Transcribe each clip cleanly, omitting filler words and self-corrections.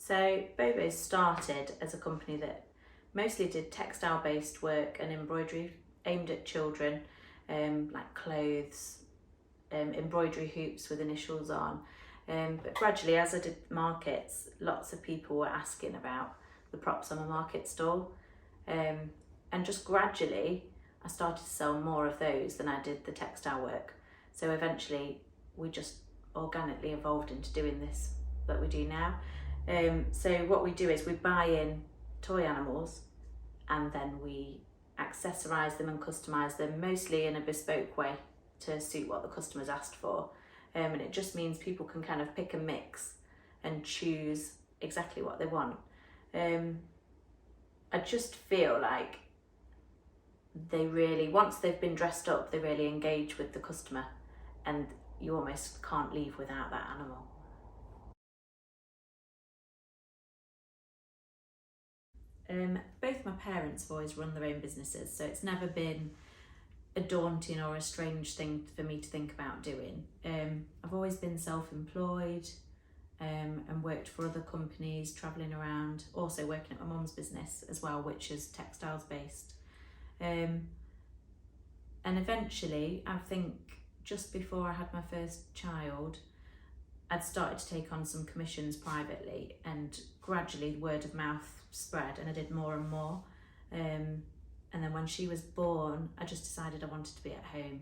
So Bowbeaus started as a company that mostly did textile-based work and embroidery aimed at children, like clothes, embroidery hoops with initials on. But gradually, as I did markets, lots of people were asking about the props on a market stall. And just gradually, I started to sell more of those than I did the textile work. So eventually, we just organically evolved into doing this that we do now. So what we do is we buy in toy animals and then we accessorise them and customise them, mostly in a bespoke way to suit what the customers asked for. And it just means people can kind of pick and mix and choose exactly what they want. I just feel like they really, once they've been dressed up, they really engage with the customer and you almost can't leave without that animal. Both my parents have always run their own businesses, so it's never been a daunting or a strange thing for me to think about doing. I've always been self-employed and worked for other companies, travelling around, also working at my mum's business as well, which is textiles based. And eventually, I think just before I had my first child, I'd started to take on some commissions privately, and gradually word of mouth spread and I did more and more. And then when she was born, I just decided I wanted to be at home.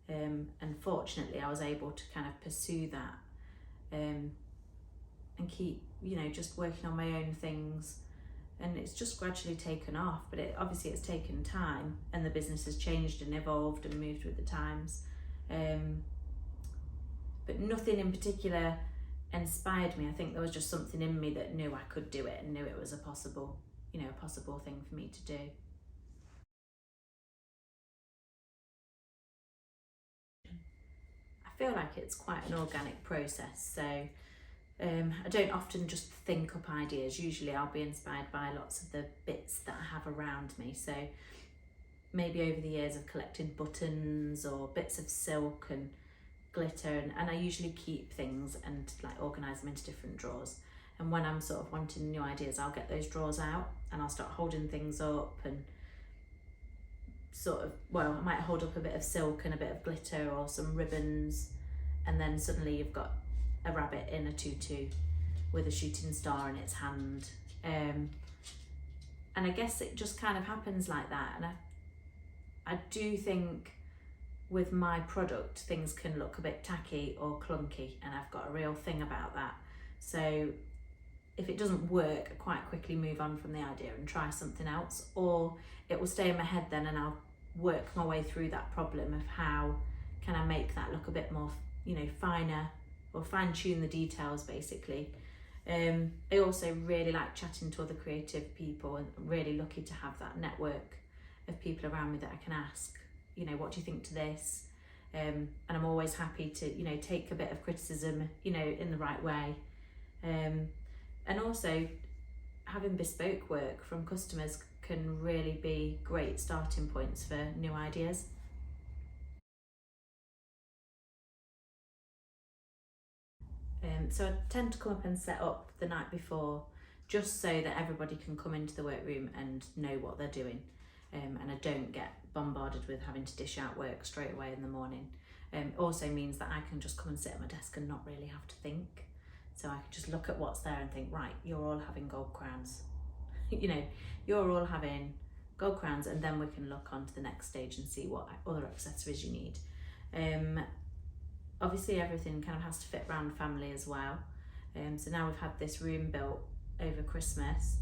And fortunately, I was able to kind of pursue that and keep, just working on my own things. And it's just gradually taken off, but obviously it's taken time and the business has changed and evolved and moved with the times. But nothing in particular inspired me. I think there was just something in me that knew I could do it and knew it was a possible thing for me to do. I feel like it's quite an organic process, so I don't often just think up ideas. Usually I'll be inspired by lots of the bits that I have around me. So maybe over the years of collecting buttons or bits of silk and glitter, and I usually keep things and like organise them into different drawers. And when I'm sort of wanting new ideas, I'll get those drawers out and I'll start holding things up and I might hold up a bit of silk and a bit of glitter or some ribbons, and then suddenly you've got a rabbit in a tutu with a shooting star in its hand. And I guess it just kind of happens like that. And I do think with my product, things can look a bit tacky or clunky, and I've got a real thing about that. So if it doesn't work, I quite quickly move on from the idea and try something else, or it will stay in my head then and I'll work my way through that problem of how can I make that look a bit more, finer, or fine tune the details basically. I also really like chatting to other creative people, and I'm really lucky to have that network of people around me that I can ask, what do you think to this? And I'm always happy to, take a bit of criticism, in the right way. And also having bespoke work from customers can really be great starting points for new ideas. So I tend to come up and set up the night before, just so that everybody can come into the workroom and know what they're doing. And I don't get bombarded with having to dish out work straight away in the morning. Also means that I can just come and sit at my desk and not really have to think. So I can just look at what's there and think, right, you're all having gold crowns. You're all having gold crowns, and then we can look on to the next stage and see what other accessories you need. Obviously everything kind of has to fit around family as well. So now we've had this room built over Christmas.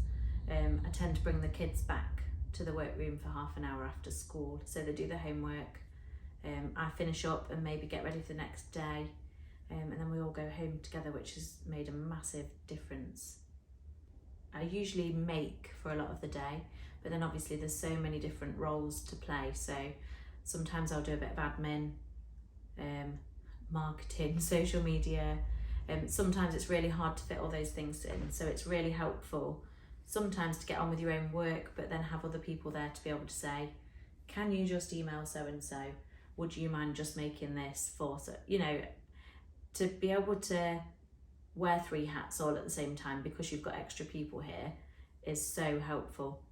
I tend to bring the kids back to the workroom for half an hour after school, so they do their homework. I finish up and maybe get ready for the next day, and then we all go home together, which has made a massive difference. I usually make for a lot of the day, but then obviously there's so many different roles to play, so sometimes I'll do a bit of admin, marketing, social media. Sometimes it's really hard to fit all those things in, so it's really helpful sometimes to get on with your own work, but then have other people there to be able to say, can you just email so and so, would you mind just making this for, so to be able to wear 3 hats all at the same time because you've got extra people here is so helpful.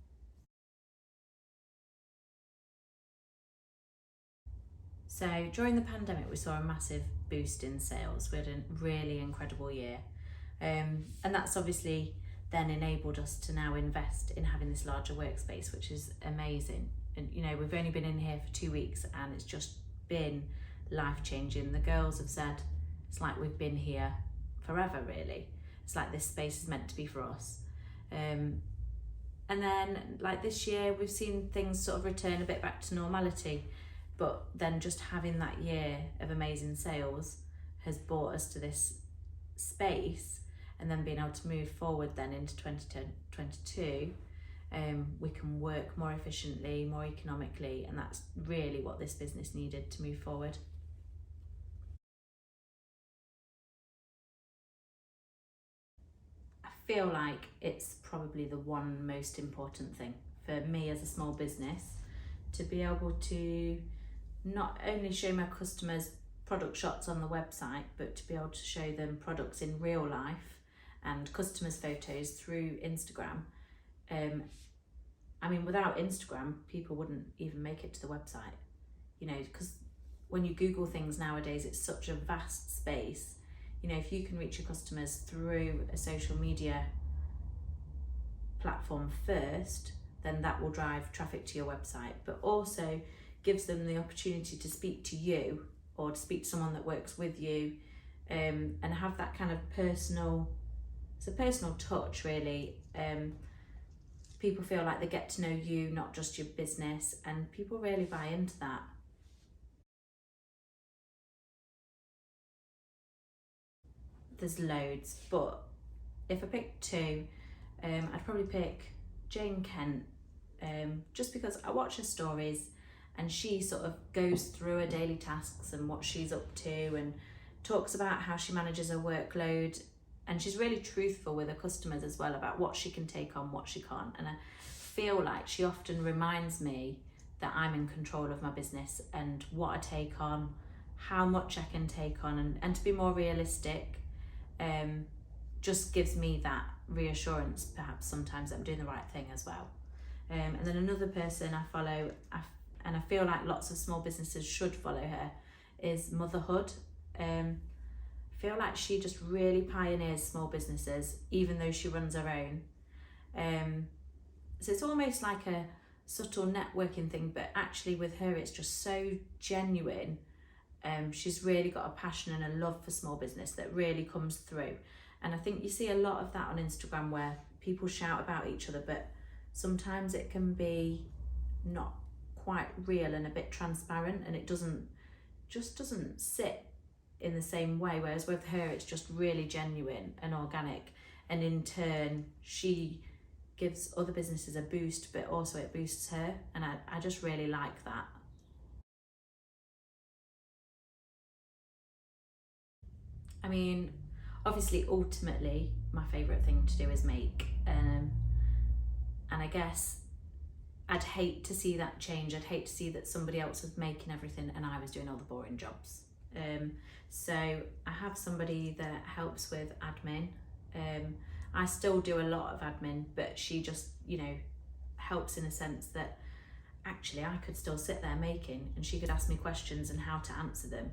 So during the pandemic, we saw a massive boost in sales. We had a really incredible year. And that's obviously then enabled us to now invest in having this larger workspace, which is amazing. And you know, we've only been in here for 2 weeks and it's just been life-changing. The girls have said it's like we've been here forever, really. It's like this space is meant to be for us. And then like this year, we've seen things sort of return a bit back to normality. But then just having that year of amazing sales has brought us to this space, and then being able to move forward then into 2022, we can work more efficiently, more economically, and that's really what this business needed to move forward. I feel like it's probably the one most important thing for me as a small business, to be able to not only show my customers product shots on the website, but to be able to show them products in real life and customers' photos through Instagram. I mean, without Instagram, people wouldn't even make it to the website, you know, because when you Google things nowadays, it's such a vast space. You know, if you can reach your customers through a social media platform first, then that will drive traffic to your website, but also gives them the opportunity to speak to you or to speak to someone that works with you, and have that kind of personal, it's a personal touch really. People feel like they get to know you, not just your business, and people really buy into that. There's loads, but if I pick 2, I'd probably pick Jane Kent, just because I watch her stories and she sort of goes through her daily tasks and what she's up to and talks about how she manages her workload, and she's really truthful with her customers as well about what she can take on, what she can't. And I feel like she often reminds me that I'm in control of my business and what I take on, how much I can take on, and to be more realistic. Just gives me that reassurance perhaps sometimes that I'm doing the right thing as well. And then another person I follow, and I feel like lots of small businesses should follow her, is Motherhood. I feel like she just really pioneers small businesses, even though she runs her own. So it's almost like a subtle networking thing, but actually with her it's just so genuine. She's really got a passion and a love for small business that really comes through. And I think you see a lot of that on Instagram where people shout about each other, but sometimes it can be not quite real and a bit transparent, and it doesn't sit in the same way, whereas with her it's just really genuine and organic, and in turn she gives other businesses a boost, but also it boosts her, and I just really like that. I mean, obviously ultimately my favourite thing to do is make, and I guess I'd hate to see that change. I'd hate to see that somebody else was making everything and I was doing all the boring jobs. So I have somebody that helps with admin. I still do a lot of admin, but she just, you know, helps in a sense that actually I could still sit there making and she could ask me questions and how to answer them.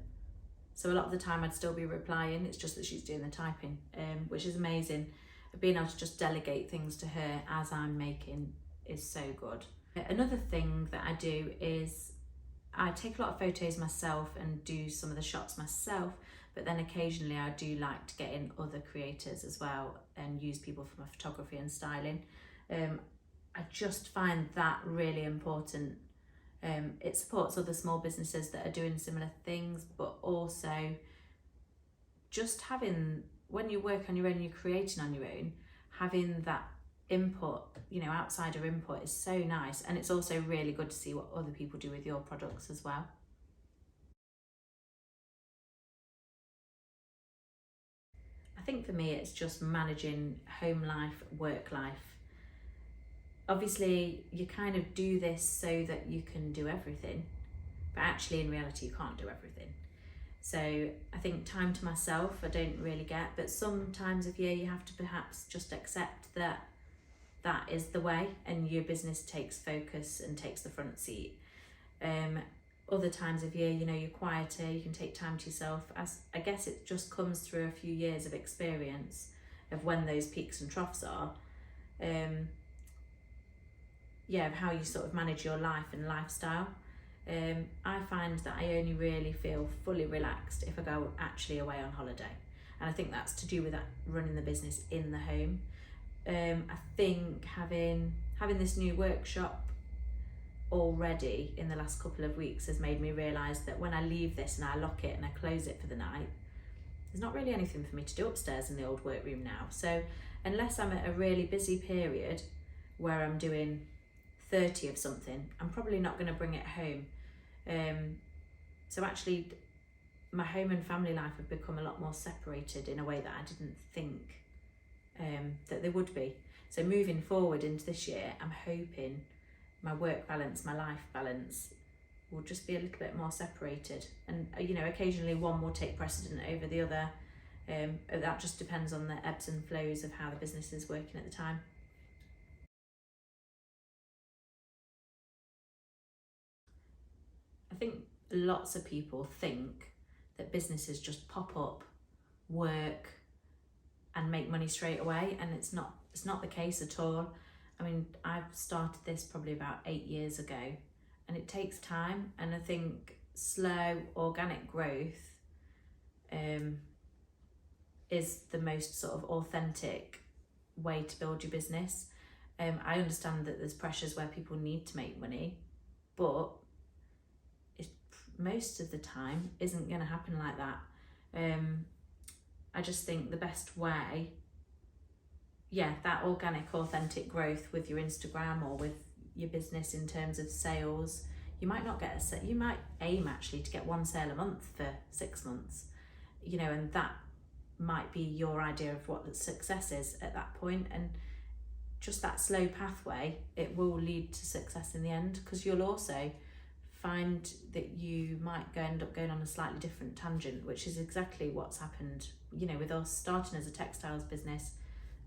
So a lot of the time I'd still be replying, it's just that she's doing the typing, which is amazing. Being able to just delegate things to her as I'm making is so good. Another thing that I do is I take a lot of photos myself and do some of the shots myself, but then occasionally I do like to get in other creators as well and use people for my photography and styling. I just find that really important. It supports other small businesses that are doing similar things, but also just having, when you work on your own, you're creating on your own, having that input, you know, outsider input is so nice, and it's also really good to see what other people do with your products as well. I think for me it's just managing home life, work life. Obviously you kind of do this so that you can do everything, but actually in reality you can't do everything. So I think time to myself I don't really get, but some times of year you have to perhaps just accept that that is the way, and your business takes focus and takes the front seat. Other times of year, you know, you're quieter, you can take time to yourself. As I guess it just comes through a few years of experience of when those peaks and troughs are. Of how you sort of manage your life and lifestyle. I find that I only really feel fully relaxed if I go actually away on holiday, and I think that's to do with that running the business in the home. I think having this new workshop already in the last couple of weeks has made me realise that when I leave this and I lock it and I close it for the night, there's not really anything for me to do upstairs in the old workroom now. So unless I'm at a really busy period where I'm doing 30 of something, I'm probably not going to bring it home. So actually my home and family life have become a lot more separated in a way that I didn't think that they would be. So moving forward into this year, I'm hoping my work balance, my life balance will just be a little bit more separated, and you know, occasionally one will take precedent over the other. That just depends on the ebbs and flows of how the business is working at the time. I think lots of people think that businesses just pop up, work and make money straight away, and it's not the case at all. I mean, I've started this probably about 8 years ago, and it takes time, and I think slow organic growth is the most sort of authentic way to build your business. I understand that there's pressures where people need to make money, but it most of the time isn't going to happen like that. I just think the best way, that organic, authentic growth with your Instagram or with your business in terms of sales. You might not get you might aim actually to get one sale a month for 6 months, you know, and that might be your idea of what the success is at that point. And just that slow pathway, it will lead to success in the end, because you'll also find that you might end up going on a slightly different tangent, which is exactly what's happened, you know, with us starting as a textiles business,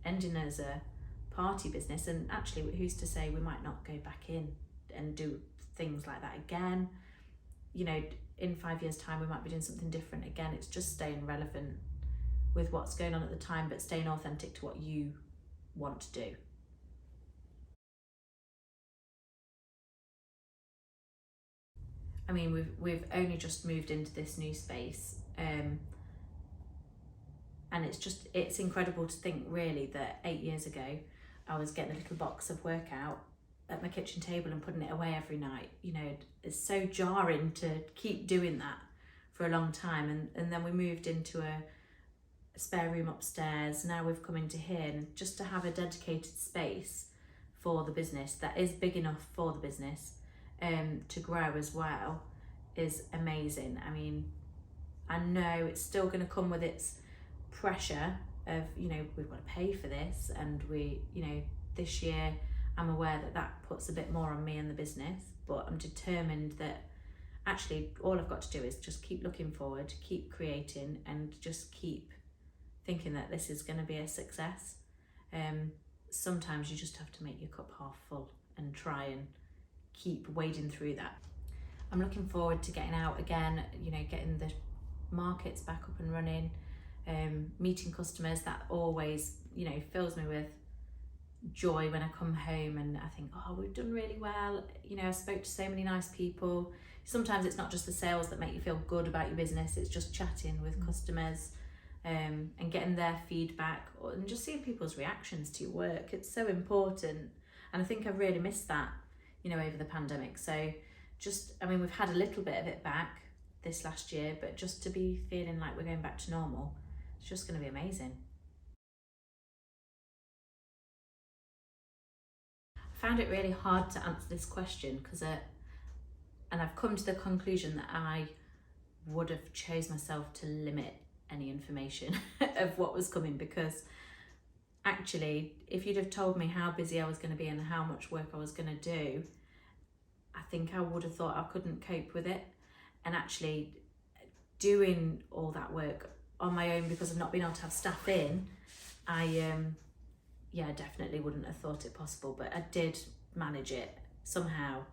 ending as a party business. And actually, who's to say we might not go back in and do things like that again? You know, in 5 years' time we might be doing something different again. It's just staying relevant with what's going on at the time, but staying authentic to what you want to do. I mean, we've only just moved into this new space, and it's incredible to think really that 8 years ago I was getting a little box of workout at my kitchen table and putting it away every night. You know, it's so jarring to keep doing that for a long time, and then we moved into a spare room upstairs. Now we've come into here, and just to have a dedicated space for the business that is big enough for the business to grow as well is amazing. I mean, I know it's still going to come with its pressure of, you know, we've got to pay for this, and we, you know, this year I'm aware that that puts a bit more on me and the business, but I'm determined that actually all I've got to do is just keep looking forward, keep creating, and just keep thinking that this is going to be a success. Sometimes you just have to make your cup half full and try and keep wading through that. I'm looking forward to getting out again, you know, getting the markets back up and running, meeting customers. That always, you know, fills me with joy when I come home and I think, oh, we've done really well. You know, I spoke to so many nice people. Sometimes it's not just the sales that make you feel good about your business, it's just chatting with customers and getting their feedback and just seeing people's reactions to your work. It's so important, and I think I've really missed that, you know, over the pandemic. So just, I mean, we've had a little bit of it back this last year, but just to be feeling like we're going back to normal, it's just going to be amazing. I found it really hard to answer this question because and I've come to the conclusion that I would have chose myself to limit any information of what was coming, because actually if you'd have told me how busy I was going to be and how much work I was going to do, I think I would have thought I couldn't cope with it. And actually doing all that work on my own because of not being able to have staff in, I definitely wouldn't have thought it possible, but I did manage it somehow,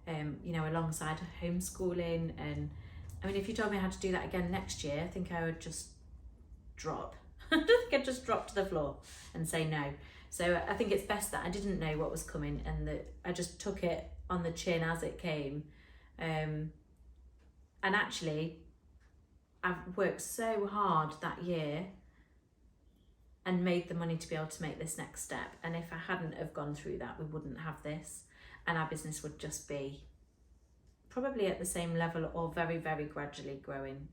you know, alongside homeschooling. And I mean, if you told me I had to do that again next year, I think I would just drop. I think I'd just drop to the floor and say no. So I think it's best that I didn't know what was coming and that I just took it on the chin as it came. And actually, I've worked so hard that year and made the money to be able to make this next step. And if I hadn't have gone through that, we wouldn't have this. And our business would just be probably at the same level or very, very gradually growing